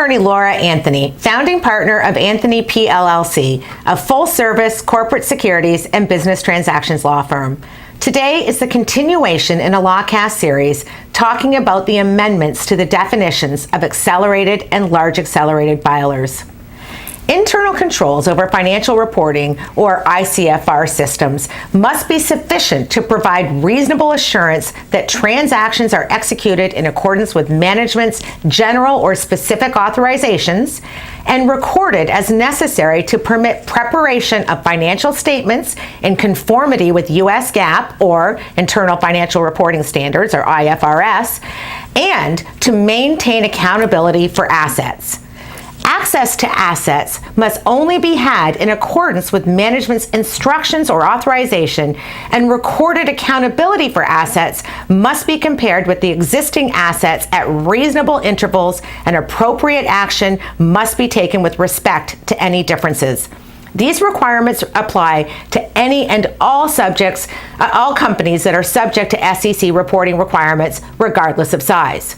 attorney Laura Anthony, founding partner of Anthony P. LLC, a full-service corporate securities and business transactions law firm. Today is the continuation in a LawCast series talking about the amendments to the definitions of accelerated and large accelerated filers. Internal controls over financial reporting, or ICFR systems, must be sufficient to provide reasonable assurance that transactions are executed in accordance with management's general or specific authorizations and recorded as necessary to permit preparation of financial statements in conformity with US GAAP, or Internal Financial Reporting Standards, or IFRS, and to maintain accountability for assets. Access to assets must only be had in accordance with management's instructions or authorization, and recorded accountability for assets must be compared with the existing assets at reasonable intervals, and appropriate action must be taken with respect to any differences. These requirements apply to any and all companies that are subject to SEC reporting requirements, regardless of size.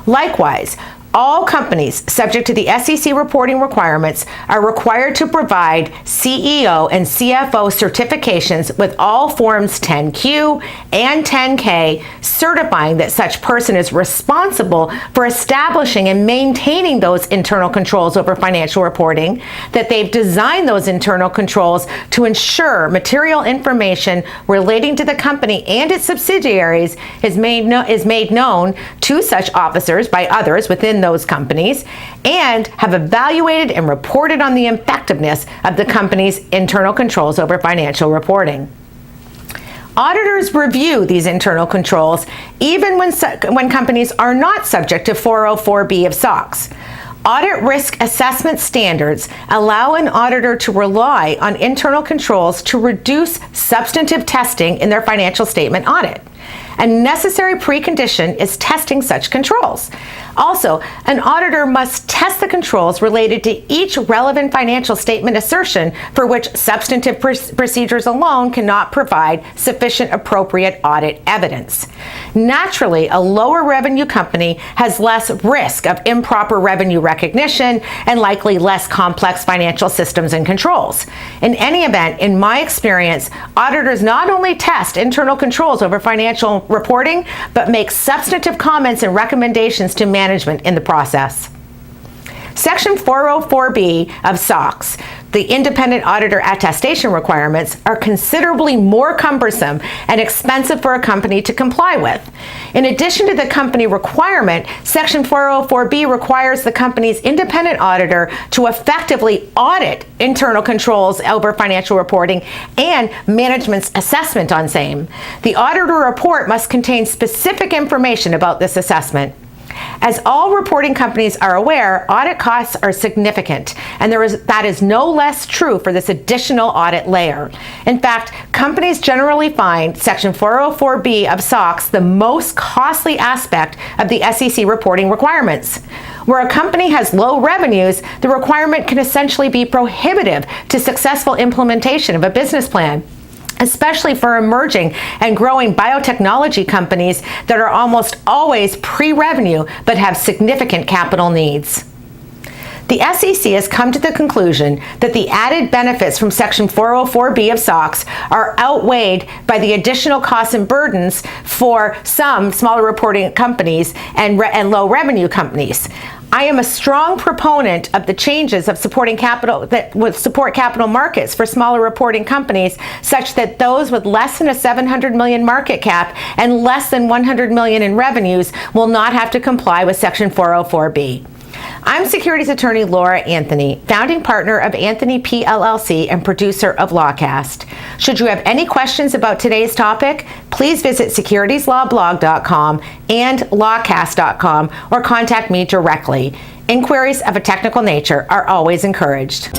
Likewise, all companies subject to the SEC reporting requirements are required to provide CEO and CFO certifications with all Forms 10Q and 10K, certifying that such person is responsible for establishing and maintaining those internal controls over financial reporting, that they've designed those internal controls to ensure material information relating to the company and its subsidiaries is made known to such officers by others within those companies, and have evaluated and reported on the effectiveness of the company's internal controls over financial reporting. Auditors review these internal controls even when companies are not subject to 404B of SOX. Audit risk assessment standards allow an auditor to rely on internal controls to reduce substantive testing in their financial statement audit. A necessary precondition is testing such controls. Also, an auditor must test the controls related to each relevant financial statement assertion for which substantive procedures alone cannot provide sufficient appropriate audit evidence. Naturally, a lower revenue company has less risk of improper revenue recognition and likely less complex financial systems and controls. In any event, in my experience, auditors not only test internal controls over financial reporting, but make substantive comments and recommendations to management in the process. Section 404B of SOX, the independent auditor attestation requirements, are considerably more cumbersome and expensive for a company to comply with. In addition to the company requirement, Section 404B requires the company's independent auditor to effectively audit internal controls over financial reporting and management's assessment on same. The auditor report must contain specific information about this assessment. As all reporting companies are aware, audit costs are significant, and that is no less true for this additional audit layer. In fact, companies generally find Section 404B of SOX the most costly aspect of the SEC reporting requirements. Where a company has low revenues, the requirement can essentially be prohibitive to successful implementation of a business plan, especially for emerging and growing biotechnology companies that are almost always pre-revenue but have significant capital needs. The SEC has come to the conclusion that the added benefits from Section 404B of SOX are outweighed by the additional costs and burdens for some smaller reporting companies and low revenue companies. I am a strong proponent of the changes of supporting capital that would support capital markets for smaller reporting companies, such that those with less than a 700 million market cap and less than 100 million in revenues will not have to comply with Section 404B. I'm securities attorney Laura Anthony, founding partner of Anthony P. LLC and producer of LawCast. Should you have any questions about today's topic, please visit securitieslawblog.com and lawcast.com or contact me directly. Inquiries of a technical nature are always encouraged.